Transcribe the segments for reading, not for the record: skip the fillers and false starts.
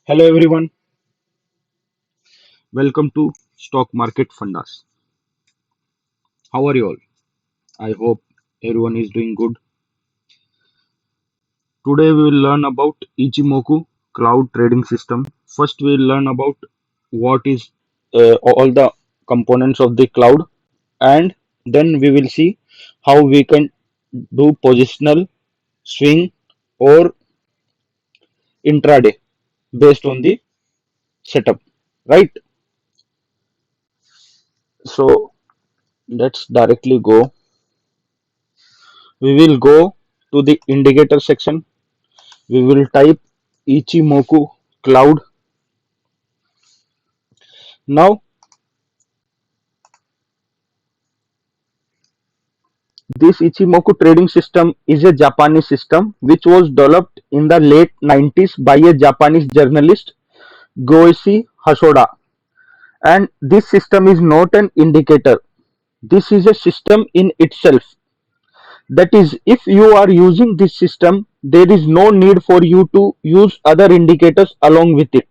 Hello everyone, welcome to Stock Market Fundas. How are you all? I hope everyone is doing good. Today we will learn about Ichimoku cloud trading system. First we will learn about what is all the components of the cloud, and then we will see how we can do positional swing or intraday based on the setup, right? So let's directly go. We will go to the indicator section. We will type Ichimoku cloud. Now, this Ichimoku trading system is a Japanese system which was developed in the late 90s by a Japanese journalist Goichi Hasoda. And this system is not an indicator. This is a system in itself. That is, if you are using this system, there is no need for you to use other indicators along with it.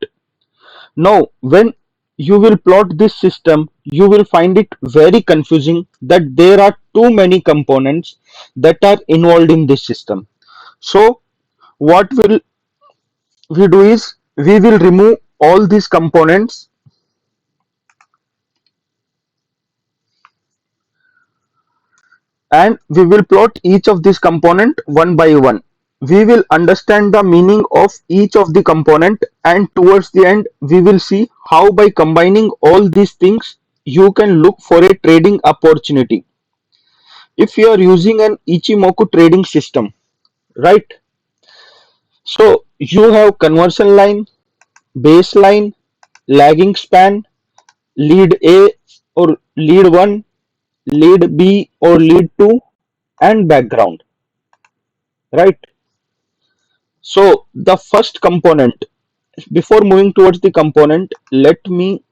Now, when you will plot this system, you will find it very confusing that there are too many components that are involved in this system. So, what will we do is we will remove all these components and we will plot each of these component one by one. We will understand the meaning of each of the component, and towards the end we will see how by combining all these things you can look for a trading opportunity. If you are using an Ichimoku trading system, right? So you have conversion line, baseline, lagging span, lead A or lead 1, lead B or lead 2, and background, right? So the first component, before moving towards the component, let me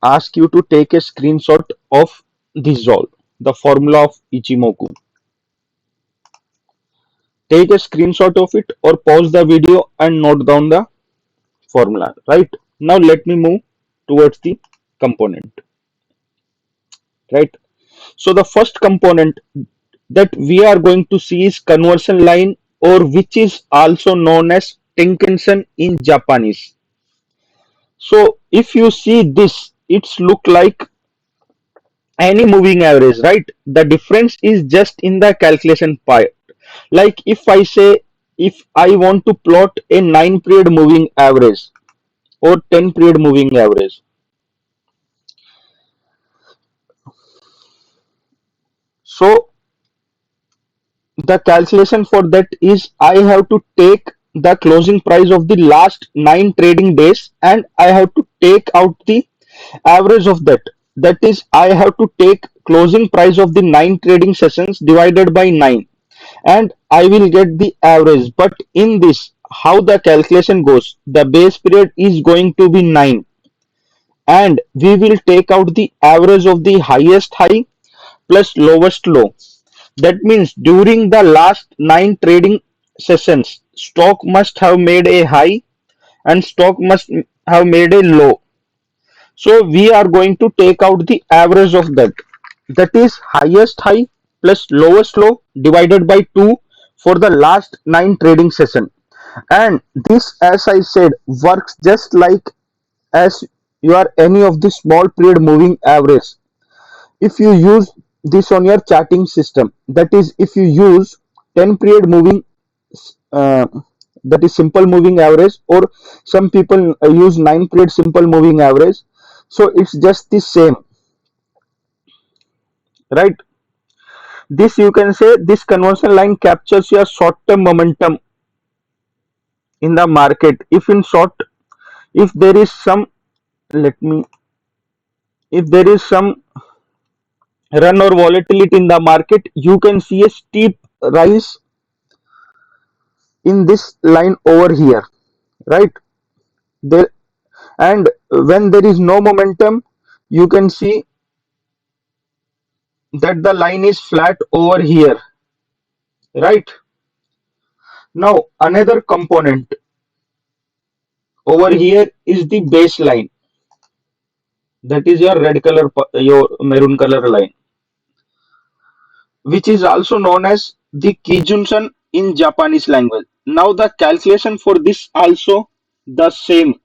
ask you to take a screenshot of this all, the formula of Ichimoku. Take a screenshot of it or pause the video and note down the formula, right? Now let me move towards the component, right? So the first component that we are going to see is conversion line, or which is also known as Tenkan-sen in Japanese. So if you see this, it's look like any moving average, right? The difference is just in the calculation part. Like if I say, if I want to plot a 9 period moving average or 10 period moving average, so the calculation for that is I have to take the closing price of the last 9 trading days and I have to take out the average of that. That is, I have to take closing price of the 9 trading sessions divided by 9 and I will get the average. But in this, how the calculation goes, the base period is going to be 9 and we will take out the average of the highest high plus lowest low. That means during the last 9 trading sessions, stock must have made a high and stock must have made a low. So we are going to take out the average of that. That is highest high plus lowest low divided by 2 for the last 9 trading session. And this, as I said, works just like as you are any of the small period moving average. If you use this on your charting system, that is, if you use 10 period moving, uh, that is simple moving average, or some people use 9 period simple moving average, so it's just the same, right? This, you can say, this conversion line captures your short term momentum in the market. If in short, if there is some, let me, if there is some run or volatility in the market, you can see a steep rise in this line over here, right? There, and when there is no momentum, you can see that the line is flat over here, right? Now another component over here is the baseline, that is your red color, your maroon color line, which is also known as the Kijunsan in Japanese language. Now the calculation for this also the same,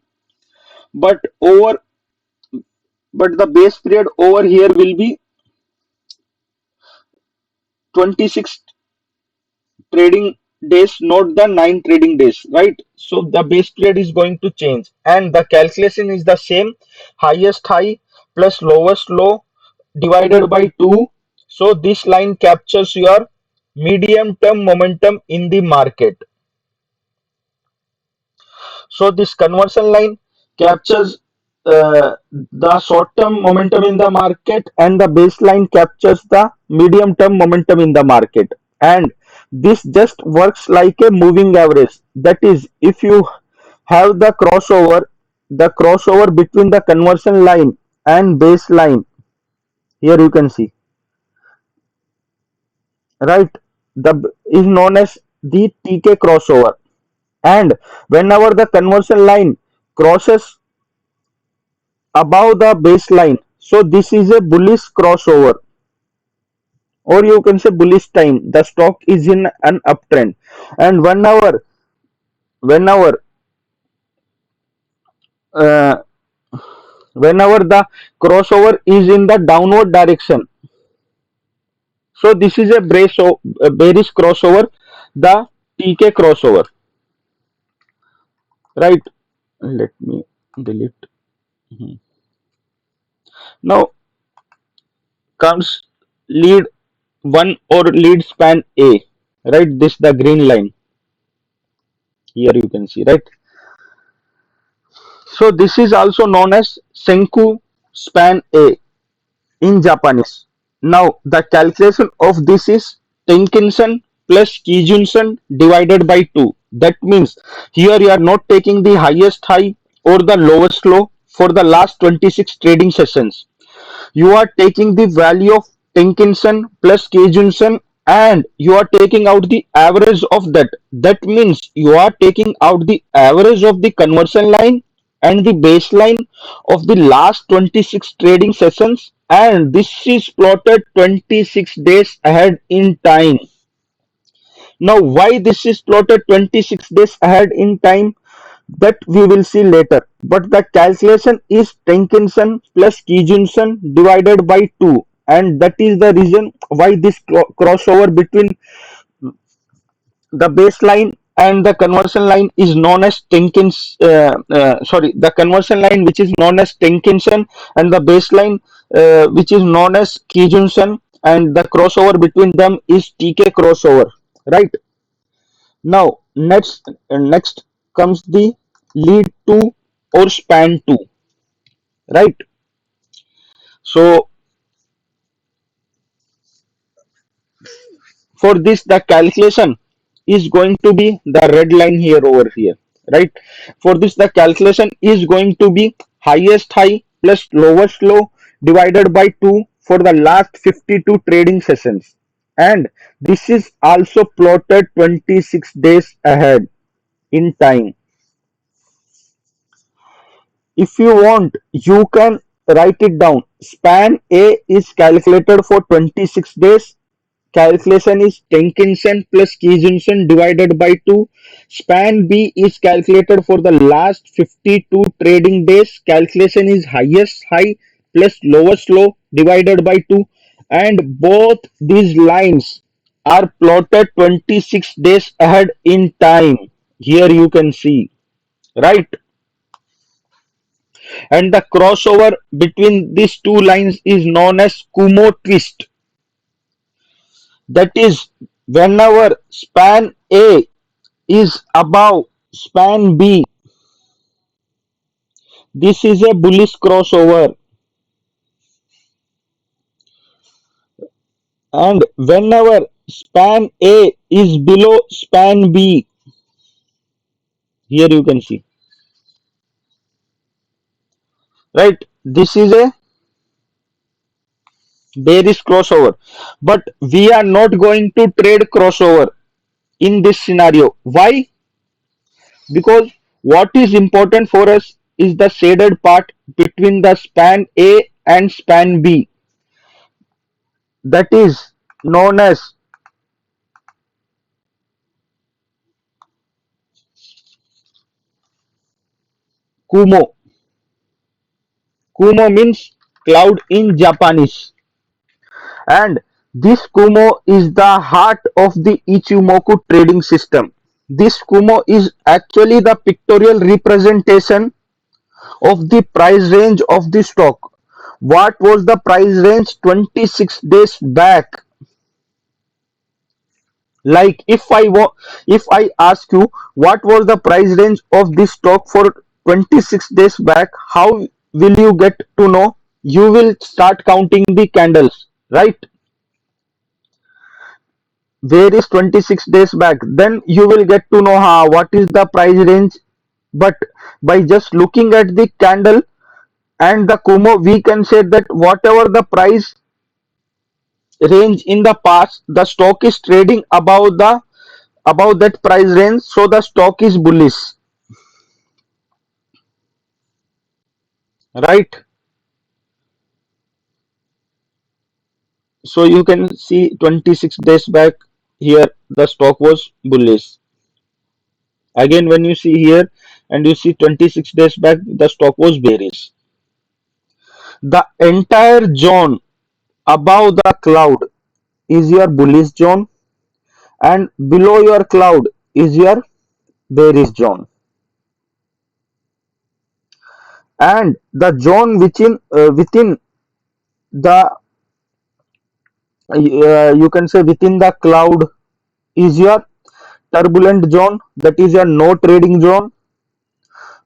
but over but the base period over here will be 26 trading days, not the 9 trading days, right? So the base period is going to change, and the calculation is the same: highest high plus lowest low divided by 2. So this line captures your medium term momentum in the market. So this conversion line captures the short-term momentum in the market, and the baseline captures the medium-term momentum in the market. And this just works like a moving average. That is, if you have the crossover between the conversion line and baseline, here you can see, right? The is known as the TK crossover. And whenever the conversion line crosses above the baseline, so this is a bullish crossover, or you can say bullish time. The stock is in an uptrend, and whenever uh, whenever the crossover is in the downward direction, so this is a bearish crossover, the TK crossover, right? Let me delete. Mhm. Now comes lead 1 or lead span A, right? This the green line, here you can see, right? So this is also known as Senku span A in Japanese. Now the calculation of this is Tenkinson plus Kijunsen divided by 2. That means here you are not taking the highest high or the lowest low for the last 26 trading sessions. You are taking the value of Tenkinson plus Kijunsen, and you are taking out the average of that. That means you are taking out the average of the conversion line and the baseline of the last 26 trading sessions, and this is plotted 26 days ahead in time. Now why this is plotted 26 days ahead in time, that we will see later. But the calculation is Tenkinson plus Kijunsen divided by 2, and that is the reason why this crossover between the baseline and the conversion line is known as the conversion line which is known as Tenkinson, and the baseline which is known as Kijunsen, and the crossover between them is TK crossover, right? Now next comes the lead 2 or span 2, right? So for this the calculation is going to be the red line here over here, right? For this the calculation is going to be highest high plus lowest low divided by 2 for the last 52 trading sessions, and this is also plotted 26 days ahead in time. If you want, you can write it down. Span A is calculated for 26 days. Calculation is Tenkinson plus Kijunsen divided by 2. Span B is calculated for the last 52 trading days. Calculation is highest high plus lowest low divided by 2. And both these lines are plotted 26 days ahead in time. Here you can see, right? And the crossover between these two lines is known as Kumo twist. That is, whenever span A is above span B, this is a bullish crossover, and whenever span A is below span B, here you can see, right? This is a bearish crossover, but we are not going to trade crossover in this scenario. Why? Because What is important for us is the shaded part between the span A and span B, that is known as Kumo. Kumo means cloud in Japanese, and this Kumo is the heart of the Ichimoku trading system. This Kumo is actually the pictorial representation of the price range of the stock. What was the price range 26 days back? Like if I ask you what was the price range of this stock for 26 days back, how will you get to know? You will start counting the candles, right? Where is 26 days back? Then you will get to know what is the price range. But by just looking at the candle and the Kumo, we can say that whatever the price range in the past, the stock is trading above that price range, so the stock is bullish, right? So you can see 26 days back here the stock was bullish. Again, when you see here and you see 26 days back the stock was bearish. The entire zone above the cloud is your bullish zone, and below your cloud is your bearish zone. And the zone within the you can say within the cloud is your turbulent zone, that is your no trading zone,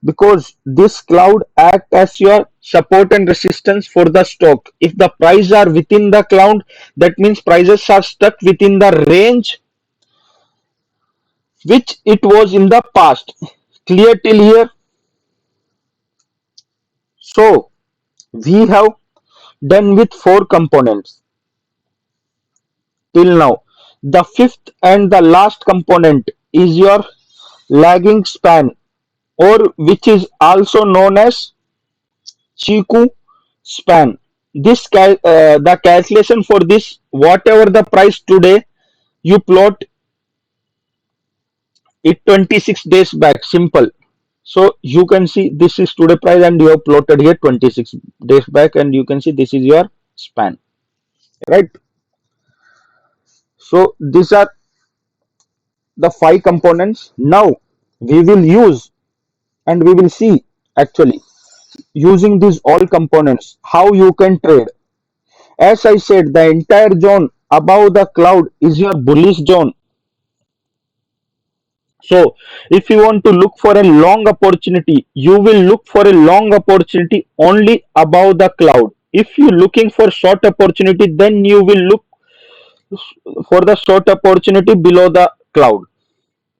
because this cloud act as your support and resistance for the stock. If the prices are within the cloud, that means prices are stuck within the range which it was in the past. Clear till here? So we have done with four components till now. The fifth and the last component is your lagging span, or which is also known as Chiku span. The calculation for this, whatever the price today, you plot it 26 days back. Simple. So you can see this is today price and you have plotted here 26 days back, and you can see this is your span, right? So these are the five components. Now we will use and we will see actually using these all components how you can trade. As I said, the entire zone above the cloud is your bullish zone. So if you want to look for a long opportunity, you will look for a long opportunity only above the cloud. If you're looking for short opportunity, then you will look for the short opportunity below the cloud.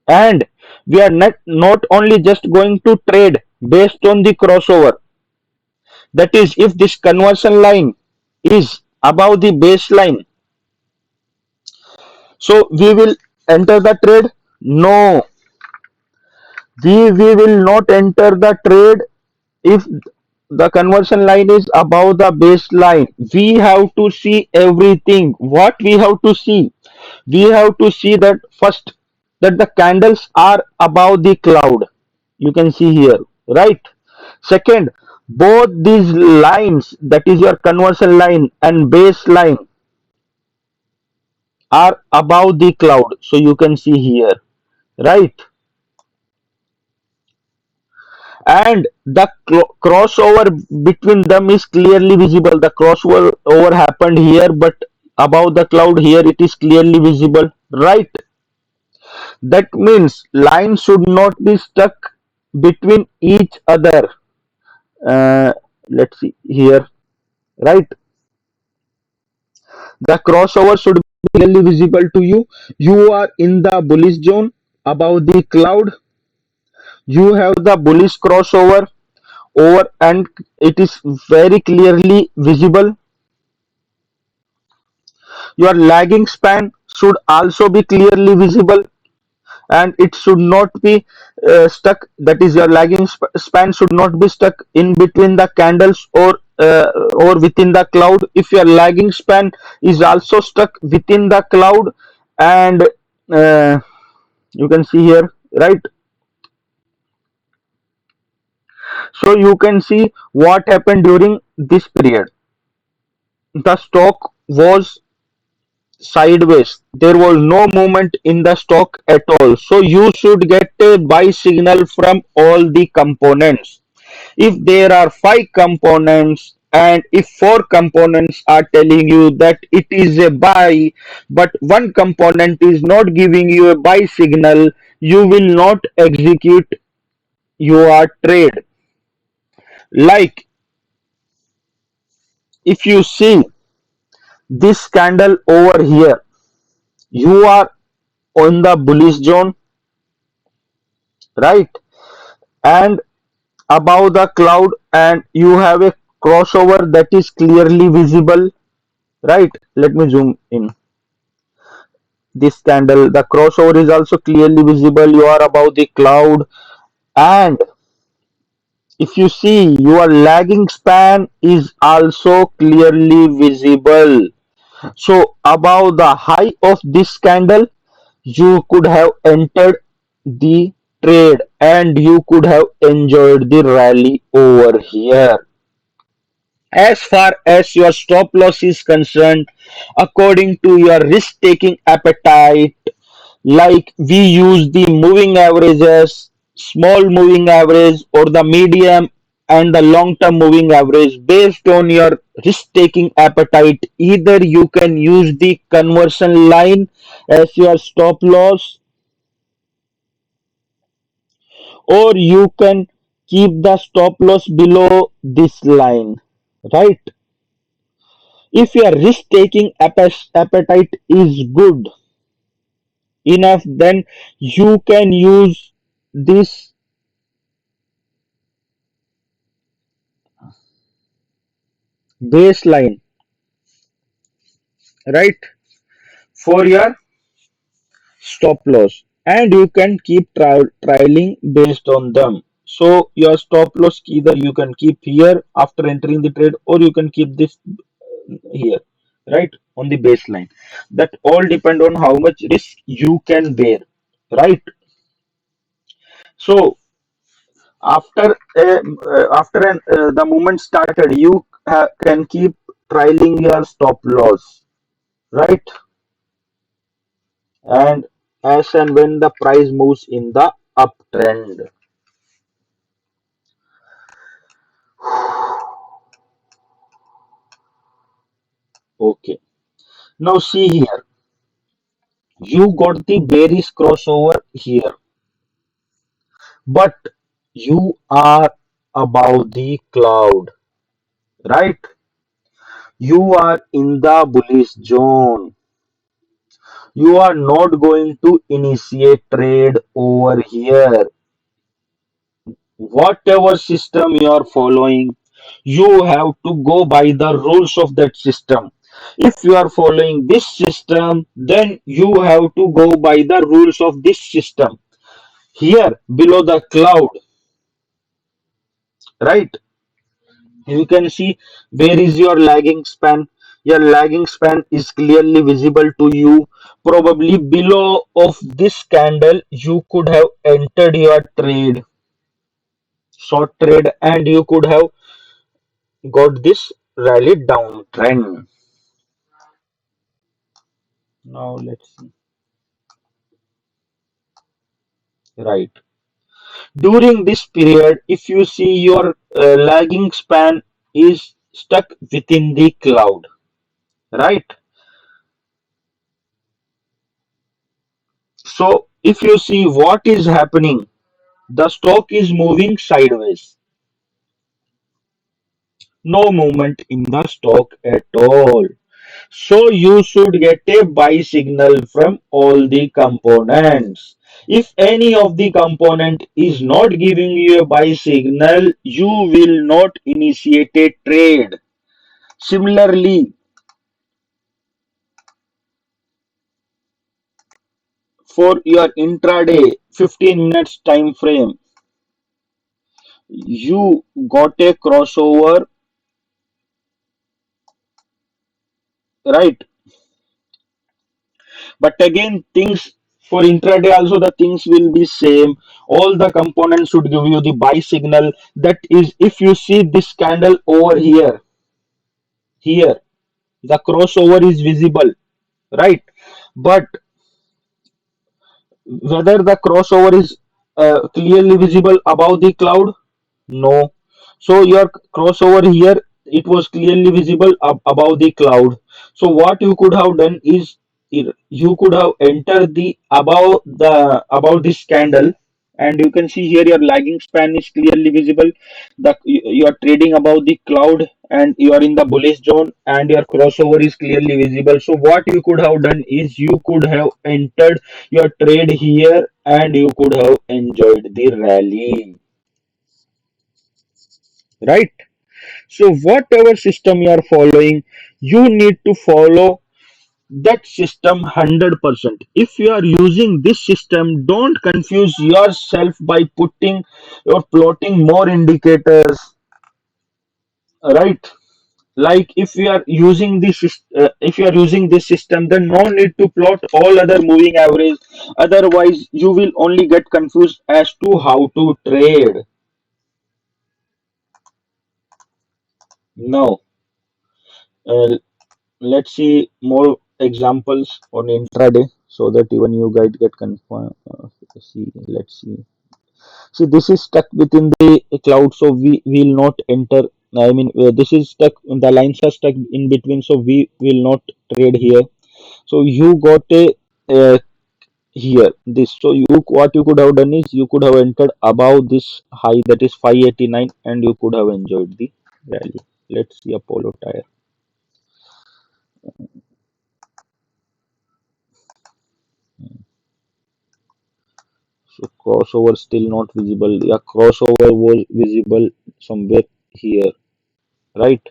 And we are not only just going to trade based on the crossover. That is, if this conversion line is above the baseline, so we will enter the trade. No, we will not enter the trade if the conversion line is above the baseline. We have to see everything. What we have to see? We have to see that first, that the candles are above the cloud. You can see here, right? Second, both these lines, that is your conversion line and baseline, are above the cloud. So you can see here, right? And the crossover between them is clearly visible. The crossover happened here, but above the cloud here it is clearly visible, right? That means lines should not be stuck between each other. uh, let's see here, right? The crossover should be clearly visible to you. You are in the bullish zone above the cloud. You have the bullish crossover over, and it is very clearly visible. Your lagging span should also be clearly visible, and it should not be stuck, that is your lagging span should not be stuck in between the candles or within the cloud. If your lagging span is also stuck within the cloud, and uh, you can see here, right? So you can see what happened during this period. The stock was sideways. There was no movement in the stock at all. So you should get a buy signal from all the components. If there are five components and if four components are telling you that it is a buy, but one component is not giving you a buy signal, you will not execute your trade. Like if you see this candle over here, you are on the bullish zone, right? And above the cloud, and you have a crossover that is clearly visible, right? Let me zoom in this candle. The crossover is also clearly visible. You are above the cloud, and if you see, your lagging span is also clearly visible. So above the high of this candle, you could have entered the trade and you could have enjoyed the rally over here. As far as your stop loss is concerned, according to your risk taking appetite, like we use the moving averages, small moving average, or the medium and the long term moving average based on your risk taking appetite. Either you can use the conversion line as your stop loss, or you can keep the stop loss below this line, right? If your risk taking appetite is good enough, then you can use this baseline, right, for your stop loss, and you can keep trialing based on them. So your stop loss either you can keep here after entering the trade, or you can keep this here, right, on the baseline. That all depend on how much risk you can bear, right? So after the movement started, you can keep trialing your stop loss, right? And as and when the price moves in the uptrend. Okay. Now see here, you got the bearish crossover here, but you are above the cloud, right? You are in the bullish zone. You are not going to initiate trade over here. Whatever system you are following, you have to go by the rules of that system. If you are following this system, then you have to go by the rules of this system. Here below the cloud, right, you can see where is your lagging span. Your lagging span is clearly visible to you. Probably below of this candle you could have entered your trade, short trade, and you could have got this rally downtrend. Now let's see. Right. During this period, if you see your lagging span is stuck within the cloud, right? So if you see what is happening, the stock is moving sideways. No movement in the stock at all. So you should get a buy signal from all the components. If any of the component is not giving you a buy signal, you will not initiate a trade. Similarly, for your intraday 15 minutes time frame, you got a crossover, right? But again, things for intraday also the things will be same. All the components should give you the buy signal. That is, if you see this candle over here, the crossover is visible, right? But whether the crossover is clearly visible above the cloud, no. So your crossover here, it was clearly visible above the cloud. So what you could have done is you could have entered the above this candle, and you can see here your lagging span is clearly visible. You are trading above the cloud and you are in the bullish zone and your crossover is clearly visible. So what you could have done is you could have entered your trade here and you could have enjoyed the rally, right? So whatever system you are following, you need to follow that system 100%. If you are using this system, don't confuse yourself by putting or plotting more indicators, right? Like if you are using if you are using this system, then no need to plot all other moving average. Otherwise, you will only get confused as to how to trade. No. Uh, let's see more examples on intraday so that even you guys get confirmed. See, let's see. See, this is stuck within the cloud, so we will not enter. I mean, this is stuck. The lines are stuck in between, so we will not trade here. So you got a here this. So you what you could have done is you could have entered above this high, that is 589, and you could have enjoyed the rally. Let's see Apollo tire. So crossover still not visible. Yeah, crossover was visible somewhere here, right?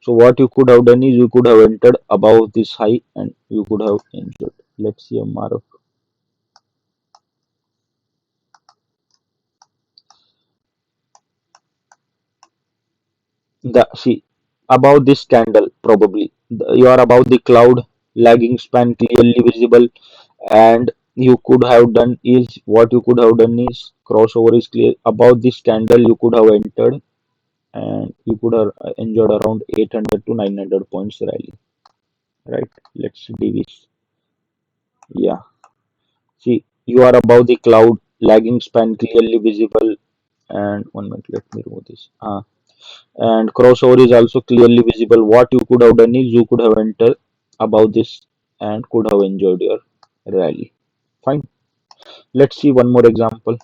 So what you could have done is you could have entered above this high and you could have entered. Let's see a mark. The see above this candle probably you are above the cloud, lagging span clearly visible, and you could have done is what you could have done is crossover is clear above this candle. You could have entered and you could have enjoyed around 800 to 900 points rally, right? Let's see this. Yeah, see you are above the cloud, lagging span clearly visible, and one minute, let me remove this. And crossover is also clearly visible. What you could have done is you could have entered above this and could have enjoyed your rally. Fine. Let's see one more example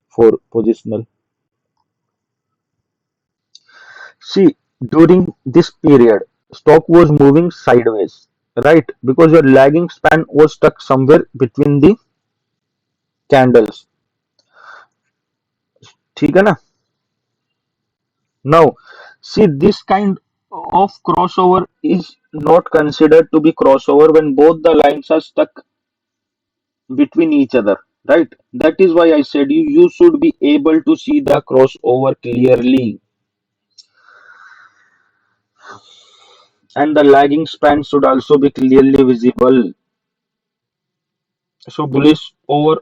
for positional. See, during this period, stock was moving sideways, right? Because your lagging span was stuck somewhere between the candles. ठीक है ना? Now, see this kind of crossover is not considered to be crossover when both the lines are stuck between each other, right? That is why I said you should be able to see the crossover clearly, and the lagging span should also be clearly visible. So bullish over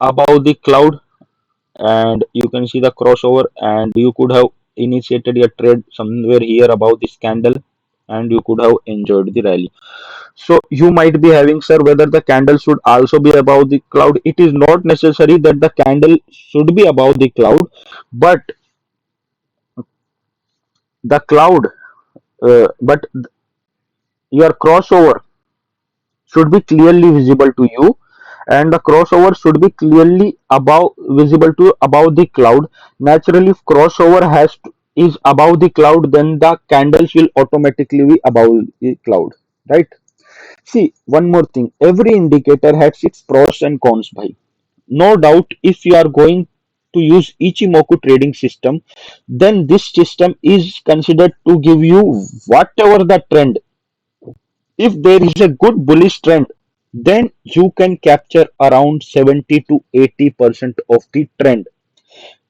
above the cloud, and you can see the crossover, and you could have initiated your trade somewhere here above this candle, and you could have enjoyed the rally. So you might be having, sir, whether the candle should also be above the cloud. It is not necessary that the candle should be above the cloud, but the cloud, but your crossover should be clearly visible to you, and the crossover should be clearly above visible to above the cloud. Naturally, if crossover is above the cloud, then the candles will automatically be above the cloud, right? See, one more thing. Every indicator has its pros and cons, bhai. No doubt, if you are going to use Ichimoku trading system, then this system is considered to give you whatever the trend. If there is a good bullish trend, then you can capture around 70 to 80% of the trend.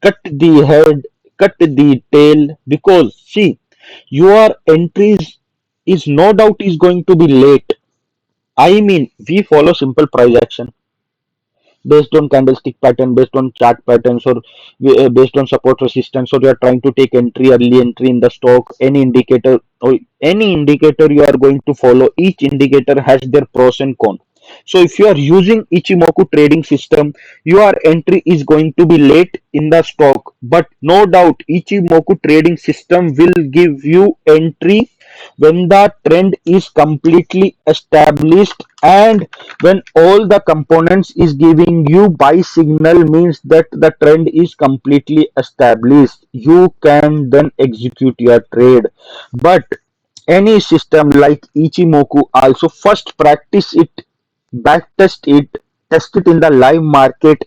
Cut the head, cut the tail, because see, your entries is no doubt is going to be late. I mean, we follow simple price action based on candlestick pattern, based on chart patterns, or based on support resistance, or you are trying to take entry, early entry in the stock, any indicator, or any indicator you are going to follow. Each indicator has their pros and cons. So if you are using Ichimoku trading system, your entry is going to be late in the stock, but no doubt Ichimoku trading system will give you entry when the trend is completely established, and when all the components is giving you buy signal, means that the trend is completely established, you can then execute your trade. But any system like Ichimoku also first practice it, backtest it, test it in the live market.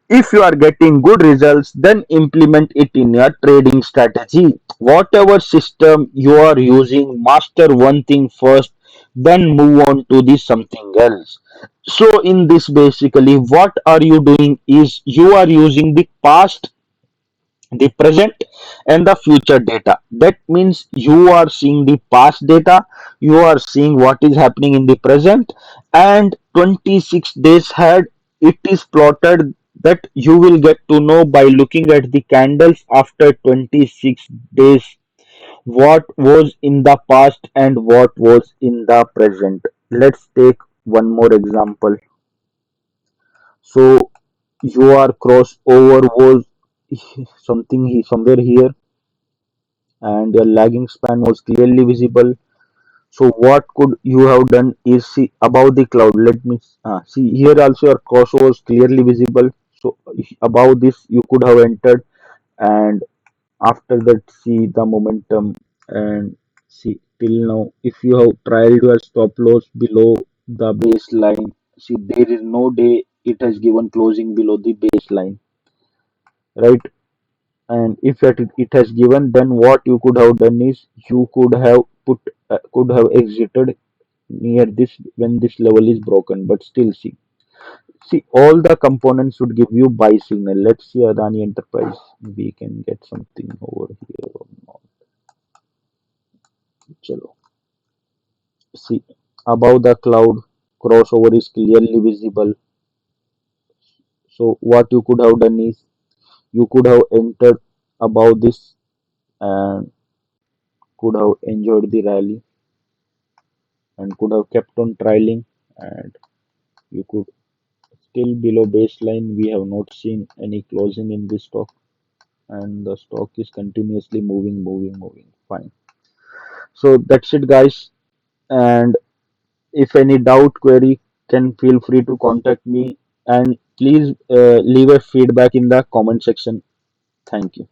If you are getting good results, then implement it in your trading strategy. Whatever system you are using, master one thing first, then move on to the something else. So in this, basically what are you doing is you are using the past, the present, and the future data. That means you are seeing the past data, you are seeing what is happening in the present, and 26 days ahead it is plotted, that you will get to know by looking at the candles after 26 days what was in the past and what was in the present. Let's take one more example. So your crossover was somewhere here, and your lagging span was clearly visible. So what could you have done is, see above the cloud. Let me see here also your crossover was clearly visible. So above this you could have entered, and after that see the momentum, and see till now if you have tried your stop loss below the baseline, see there is no day it has given closing below the baseline, right? And if it has given, then what you could have done is you could have exited near this when this level is broken. But still, see all the components should give you buy signal. Let's see Adani Enterprise, we can get something over here or not. Chalo. See above the cloud, crossover is clearly visible. So what you could have done is you could have entered above this, and could have enjoyed the rally, and could have kept on trailing, and you could still below baseline. We have not seen any closing in this stock, and the stock is continuously moving fine. So that's it guys, and if any doubt query, can feel free to contact me, and please leave a feedback in the comment section. Thank you.